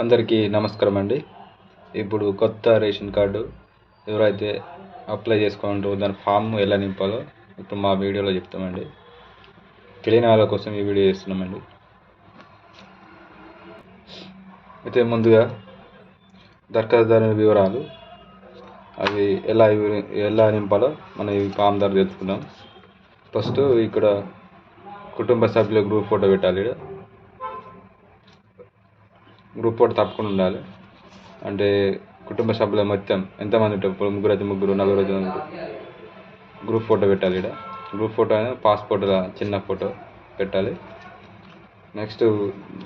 అందరికీ నమస్కారం అండి. ఇప్పుడు కొత్త రేషన్ కార్డు ఎవరైతే అప్లై చేసుకుంటారో దాని ఫామ్ ఎలా నింపాలో ఇప్పుడు మా వీడియోలో చెప్తామండి. తెలియని వాళ్ళ కోసం ఈ వీడియో చేస్తున్నామండి. అయితే ముందుగా దరఖాస్తుదారుని వివరాలు అవి ఎలా నింపాలో మనం ఈ ఫామ్ ద్వారా తెలుసుకుందాం. ఫస్ట్ ఇక్కడ కుటుంబ సభ్యుల గ్రూప్ ఫోటో పెట్టాలి. గ్రూప్ ఫోటో తప్పకుండా ఉండాలి. అంటే కుటుంబ సభ్యుల మొత్తం ఎంతమంది ఉంటారు, ఇప్పుడు ముగ్గురు అయితే ముగ్గురు, నలుగురు అయితే నలుగురు, గ్రూప్ ఫోటో పెట్టాలి. గ్రూప్ ఫోటో అయినా పాస్పోర్ట్ చిన్న ఫోటో పెట్టాలి. నెక్స్ట్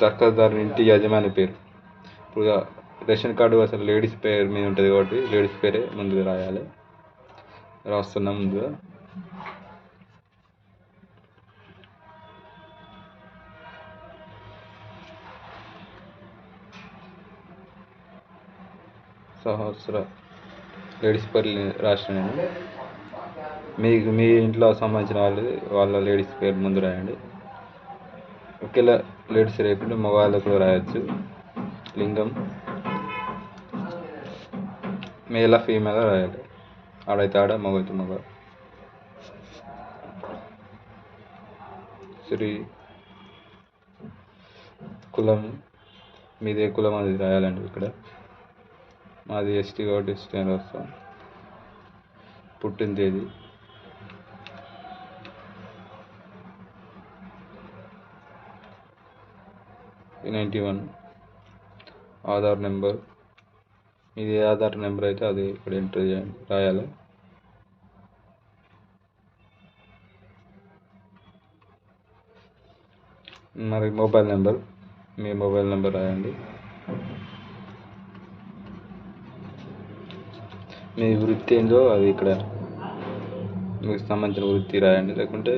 దరఖాస్తుదారుని ఇంటి యజమాని పేరు. ఇప్పుడు రేషన్ కార్డు అసలు లేడీస్ పేరు మీద ఉంటుంది కాబట్టి లేడీస్ పేరే ముందుగా రాయాలి. రాస్తున్నాం ముందుగా. సహస్ర లేడీస్ పేరు రాసిన నేను. మీ ఇంట్లో సంబంధించిన వాళ్ళ లేడీస్ పేరు ముందు రాయండి. ఒకేలా లేడీస్ లేకుండా మగవాళ్ళకు కూడా రాయొచ్చు. లింగం మేలా ఫీమేల్ రాయాలి. ఆడైతే ఆడ, మగైతే మగ. స్త్రీ కులం మీదే కులం అది రాయాలండి. ఇక్కడ మాది ఎస్టీ కాబట్టి ఎస్టీ అని రాస్తాం. పుట్టిన తేదీ '91. ఆధార్ నెంబర్ ఇది ఆధార్ నెంబర్ అయితే అది ఇక్కడ ఎంటర్ చేయండి, రాయాలి. మరి మొబైల్ నెంబర్, మీ మొబైల్ నెంబర్ రాయండి. మీ వృత్తి ఏందో అది ఇక్కడ మీకు సంబంధించిన వృత్తి రాయండి. లేకుంటే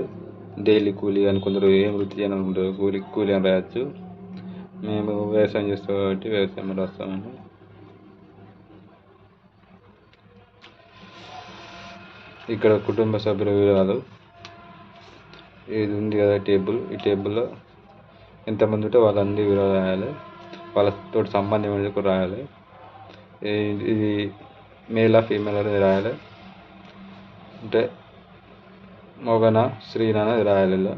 డైలీ కూలీ అని కొందరు ఏం వృత్తి చేయాలనుకుంటారు, కూలీ అని రాయొచ్చు. మేము వ్యవసాయం చేస్తాం కాబట్టి వ్యవసాయం రాస్తామండి. ఇక్కడ కుటుంబ సభ్యుల వివరాలు ఇది ఉంది కదా టేబుల్. ఈ టేబుల్లో ఎంతమంది ఉంటే వాళ్ళందరి వివరాలు రాయాలి. వాళ్ళతో సంబంధం అనేది కూడా రాయాలి. ఇది మేలా ఫీమేల్ అనేది రాయాలి. అంటే మగనా స్త్రీనా అనేది రాయాలి. ఇలా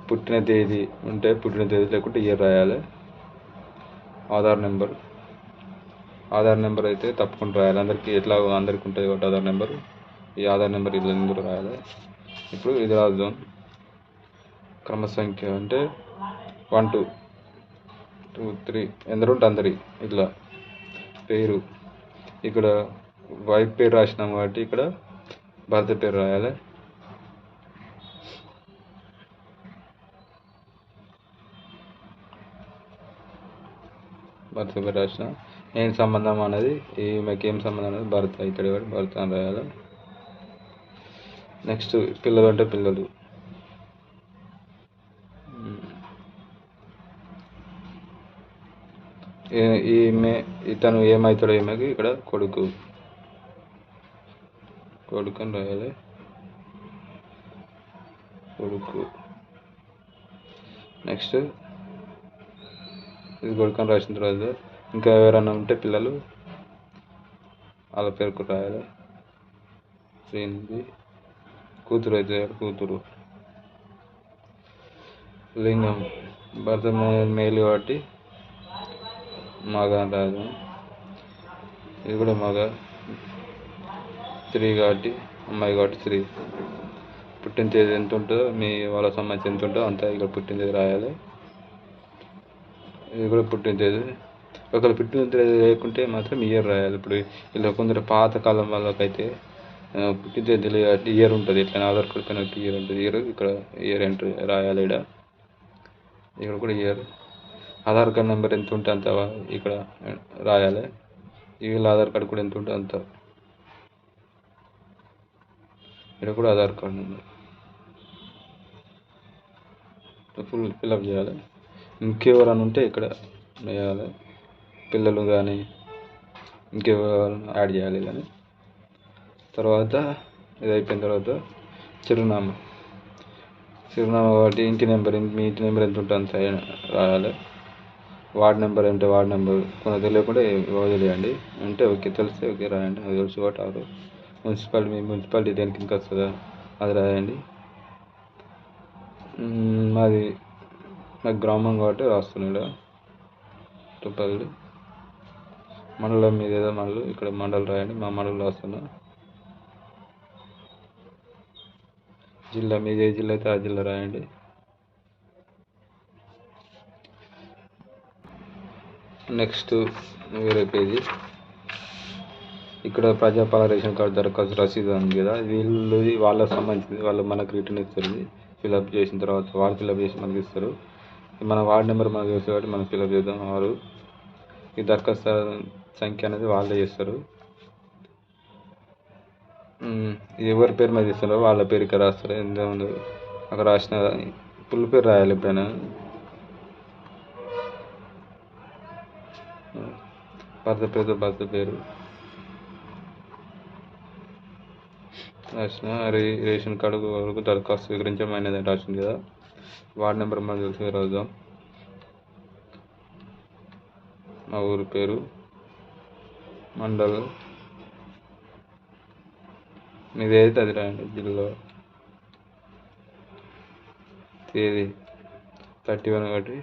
పుట్టిన తేదీ ఉంటే పుట్టిన తేదీ, లేకుంటే ఇయర్ రాయాలి. ఆధార్ నెంబర్ అయితే తప్పకుండా రాయాలి. అందరికీ ఉంటుంది కాబట్టి ఆధార్ నెంబరు. ఈ ఆధార్ నెంబర్ ఇలా ఇందులో రాయాలి. ఇప్పుడు ఇది రాద్దాం. క్రమ సంఖ్య అంటే 1 2 2 3 ఎందరు ఉంటే అందరి. ఇట్లా పేరు ఇక్కడ వైఫ్ పేరు రాసినాం కాబట్టి ఇక్కడ భర్త పేరు రాయాలి. భర్త పేరు రాసిన ఏం సంబంధం అనేది, ఈమెకి ఏం సంబంధం అనేది భర్త అవుతాడు కాబట్టి భర్త అని రాయాలి. నెక్స్ట్ పిల్లలు అంటే పిల్లలు. ఇతను ఏమవుతాడో ఈమెకి ఇక్కడ కొడుకు అని రాయాలి. కొడుకు. నెక్స్ట్ ఇది కొడుకు అని రాసిన తర్వాత ఇంకా ఎవరైనా ఉంటే పిల్లలు వాళ్ళ పేరు కూడా రాయాలి. శ్రీనిధి. కూతురు అయితే కూతురు. లింగం భర్త మేలు కాబట్టి మగ అని రాయాలి. ఇది కూడా మగ. స్త్రీ కాబట్టి అమ్మాయి కాబట్టి స్త్రీ. పుట్టిన తేదీ ఎంత ఉంటుందో మీ వాళ్ళ సంబంధించి ఎంత ఉంటుందో అంతా ఇక్కడ పుట్టిన తేదీ రాయాలి. ఇది కూడా పుట్టిన తేదీ. ఒకవేళ పుట్టిన తేదీ లేకుంటే మాత్రం ఇయర్ రాయాలి. ఇప్పుడు ఇలా కొందరు పాతకాలం వాళ్ళకైతే పుట్టిన తేదీ ఇయర్ ఉంటుంది. ఇట్లా ఆధార్ కార్డు పైన ఇయర్ ఉంటుంది. ఇక్కడ ఇయర్ ఎంటర్ రాయాలి. ఇక్కడ కూడా ఇయర్. ఆధార్ కార్డు నెంబర్ ఎంత ఉంటే అంత ఇక్కడ రాయాలి. వీళ్ళ ఆధార్ కార్డు కూడా ఎంత ఉంటే అంత. ఇక్కడ కూడా Aadhaar card number full fill up చేయాలి. ఇంకెవరైనా ఉంటే ఇక్కడ వేయాలి. పిల్లలు కానీ ఇంకెవరైనా యాడ్ చేయాలి. కానీ తర్వాత ఇది అయిపోయిన తర్వాత చిరునామా కాబట్టి ఇంటి నెంబర్, మీ ఇంటి నెంబర్ ఎంత ఉంటే అంత రాయాలి. వార్డ్ నెంబర్ అంటే వార్డ్ నెంబర్ కొంత తెలియకుండా వదిలేయండి. అంటే ఓకే, తెలిస్తే ఓకే రాయండి. అది తెలుసు కాబట్టి ఆరు. మీ మున్సిపాలిటీ దేని కిందకి వస్తుందా అది రాయండి. మాది నాకు గ్రామం కాబట్టి రాస్తున్నాడు. తుప్పల్లి మండలం మీద ఏదో మండలం, ఇక్కడ మండలం రాయండి. మా మండలం రాస్తున్నా. జిల్లా మీద ఏ జిల్లా అయితే ఆ జిల్లా రాయండి. నెక్స్ట్ వేరే పేజీ. ఇక్కడ ప్రజాపాలన రేషన్ కార్డు దరఖాస్తు రసీదు ఉంది కదా, వీళ్ళు వాళ్ళకి సంబంధించింది. వాళ్ళు మనకు రిటర్న్ ఇస్తారు. ఫిల్అప్ చేసిన తర్వాత వాళ్ళు ఫిల్అప్ చేసి మనకి ఇస్తారు. మన వార్డ్ నెంబర్ మనకు తెలుసు కాబట్టి మనం ఫిల్అప్ చేద్దాం. వారు ఈ దరఖాస్తు సంఖ్య అనేది వాళ్ళే చేస్తారు. ఎవరి పేరు మీద ఇస్తారో వాళ్ళ పేరు ఇక్కడ రాస్తారు. ఎంత అక్కడ రాసిన ఫుల్ పేరు రాయాలి. ఎప్పుడైనా భర్త పేరు రాసిన. రేషన్ కార్డు వరకు దరఖాస్తు స్వీకరించమైనది రాసింది కదా. వార్డ్ నెంబర్ మనం తెలిసి రాద్దాం. మా ఊరి పేరు, మండలం మీది ఏదైతే అది రాయండి. జిల్లా తేదీ 31 కాబట్టి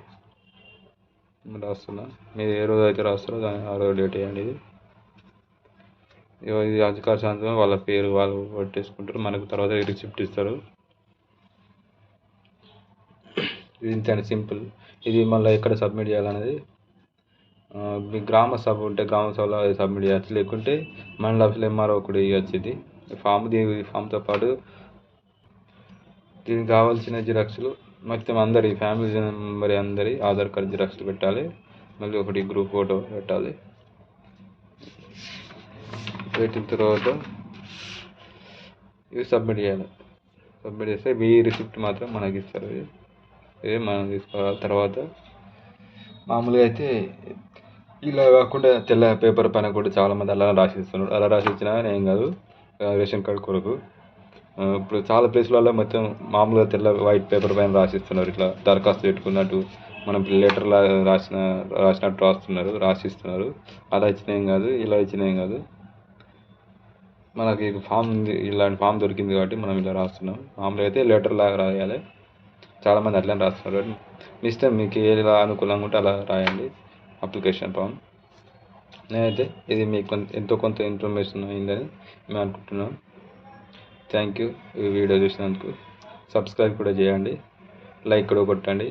రాస్తున్నా. మీరు ఏ రోజు అయితే రాస్తారో దాని ఆ రోజు డేట్ వేయండి. ఇది అధికార శాంతం వాళ్ళ పేరు వాళ్ళు పట్టేసుకుంటారు. మనకు తర్వాత రిసిప్ట్ ఇస్తారు. ఇది ఇంత సింపుల్. ఇది మళ్ళీ ఎక్కడ సబ్మిట్ చేయాలనేది మీ గ్రామ సభ ఉంటే గ్రామ సభలో సబ్మిట్ చేయచ్చు. లేకుంటే మండల ఆఫీస్లో ఎంఆర్ఓ కూడా ఇవ్వచ్చు. ఇది ఫామ్తో పాటు దీనికి కావాల్సిన జిరాక్స్లు మొత్తం అందరి ఫ్యామిలీ మెంబర్ అందరి ఆధార్ కార్డు జిరాక్స్లు పెట్టాలి. మళ్ళీ ఒకటి గ్రూప్ ఫోటో పెట్టాలి. పెట్టిన తర్వాత ఇవి సబ్మిట్ చేయాలి. సబ్మిట్ చేస్తే మీ రిసిప్ట్ మాత్రం మనకి ఇస్తారు. ఇది మనం తీసుకోవాలి. తర్వాత మామూలుగా అయితే ఇలా కాకుండా తెల్ల పేపర్ పైన కూడా చాలామంది అలా రాసిస్తున్నారు. అలా రాసిచ్చినా ఏం కాదు. రేషన్ కార్డు కొరకు ఇప్పుడు చాలా ప్లేస్లలో మొత్తం మామూలుగా తెల్ల వైట్ పేపర్ పైన రాసిస్తున్నారు. ఇట్లా దరఖాస్తు పెట్టుకున్నట్టు మనం లెటర్లా రాసినట్టు రాసిస్తున్నారు. అలా ఇచ్చిన ఏం కాదు, ఇలా ఇచ్చిన ఏం కాదు. మనకి ఫామ్ ఇలాంటి ఫామ్ దొరికింది కాబట్టి మనం ఇలా రాస్తున్నాం. మామూలుగా అయితే లెటర్ లాగా రాయాలి. చాలామంది అట్లనే రాస్తున్నారు. మీ ఇష్టం, మీకు ఏలా అనుకూలంగా ఉంటే అలా రాయండి అప్లికేషన్ ఫామ్. నేనైతే ఇది మీకు ఎంతో కొంత ఇన్ఫర్మేషన్ అయిందని మేము అనుకుంటున్నాం. Thank you. ఈ వీడియో చూసినందుకు సబ్స్క్రైబ్ కూడా చేయండి, లైక్ కూడా కొట్టండి.